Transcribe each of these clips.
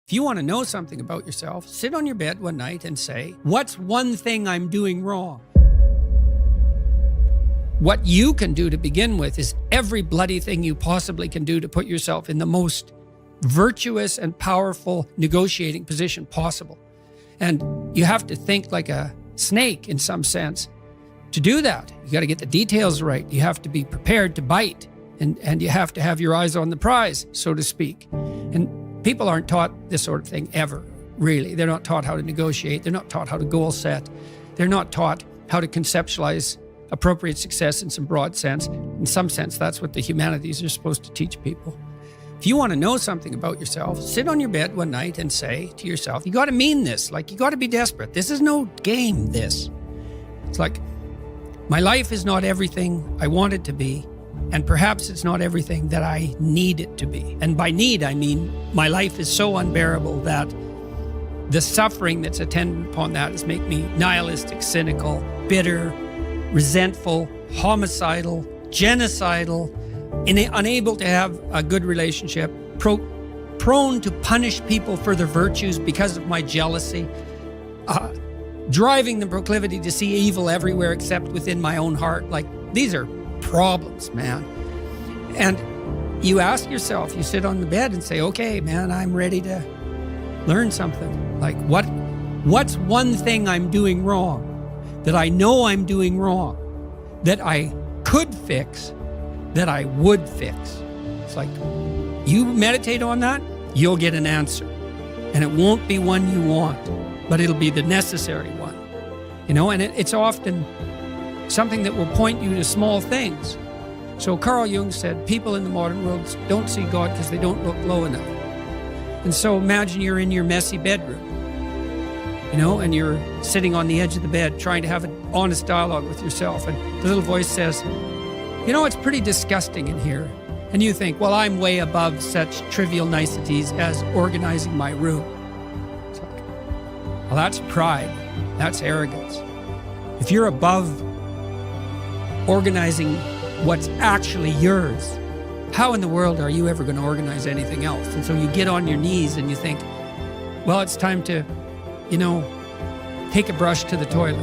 If you want to know something about yourself, sit on your bed one night and say, what's one thing I'm doing wrong? What you can do to begin with is every bloody thing you possibly can do to put yourself in the most virtuous and powerful negotiating position possible. And you have to think like a snake in some sense. To do that, you got to get the details right. You have to be prepared to bite, and you have to have your eyes on the prize, so to speak. And people aren't taught this sort of thing ever, really. They're not taught how to negotiate. They're not taught how to goal set. They're not taught how to conceptualize appropriate success in some broad sense. In some sense, that's what the humanities are supposed to teach people. If you want to know something about yourself, sit on your bed one night and say to yourself, you got to mean this, like you got to be desperate. This is no game, this. It's like, my life is not everything I want it to be, and perhaps it's not everything that I need it to be. And by need, I mean my life is so unbearable that the suffering that's attendant upon that is make me nihilistic, cynical, bitter, resentful, homicidal, genocidal, unable to have a good relationship, prone to punish people for their virtues because of my jealousy, driving the proclivity to see evil everywhere except within my own heart. Like, these are problems, man. And you ask yourself, you sit on the bed and say, okay, man, I'm ready to learn something. Like, what's one thing I'm doing wrong that I know I'm doing wrong, that I could fix, that I would fix? It's like, you meditate on that, you'll get an answer. And it won't be one you want, but it'll be the necessary one. You know, and it's often something that will point you to small things. So Carl Jung said, people in the modern world don't see God because they don't look low enough. And so imagine you're in your messy bedroom, you know, and you're sitting on the edge of the bed trying to have an honest dialogue with yourself. And the little voice says, you know, it's pretty disgusting in here. And you think, well, I'm way above such trivial niceties as organizing my room. It's like, well, that's pride. That's arrogance. If you're above organizing what's actually yours, how in the world are you ever going to organize anything else? And so you get on your knees and you think, well, it's time to, you know, take a brush to the toilet.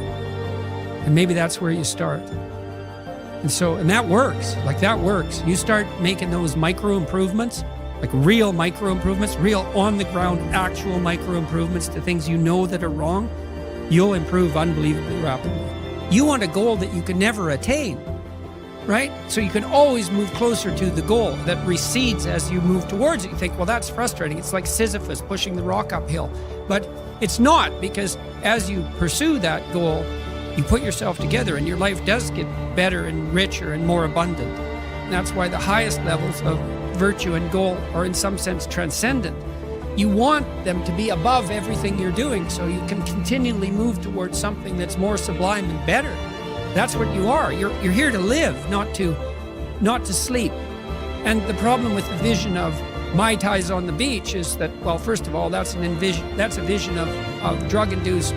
And maybe that's where you start. And that works. Like, that works. You start making those micro improvements, like real micro improvements, real on the ground, actual micro improvements to things you know that are wrong, you'll improve unbelievably rapidly. You want a goal that you can never attain, right? So you can always move closer to the goal that recedes as you move towards it. You think, well, that's frustrating. It's like Sisyphus pushing the rock uphill. But it's not, because as you pursue that goal, you put yourself together and your life does get better and richer and more abundant. And that's why the highest levels of virtue and goal are in some sense transcendent. You want them to be above everything you're doing so you can continually move towards something that's more sublime and better. That's what you are. You're here to live, not to sleep. And the problem with the vision of Mai Tais on the beach is that, well, first of all, that's a vision of drug-induced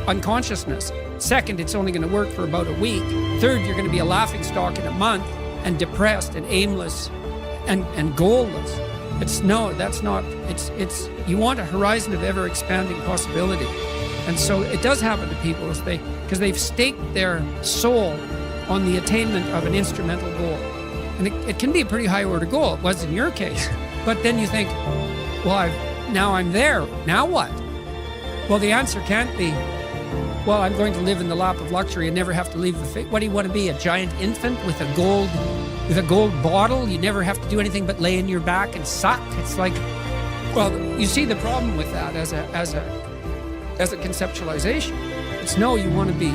unconsciousness. Second, it's only going to work for about a week. Third, you're going to be a laughingstock in a month and depressed and aimless and goalless. You want a horizon of ever-expanding possibility. And so it does happen to people because they've staked their soul on the attainment of an instrumental goal. And it can be a pretty high-order goal. It was in your case. But then you think, well, now I'm there. Now what? Well, the answer can't be, well, I'm going to live in the lap of luxury and never have to leave the face. What do you want to be, a giant infant with a gold bottle? You never have to do anything but lay on your back and suck. It's like, well, you see the problem with that as a conceptualization. It's no, you want to be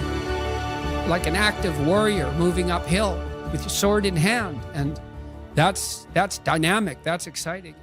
like an active warrior moving uphill with your sword in hand, and that's dynamic, that's exciting.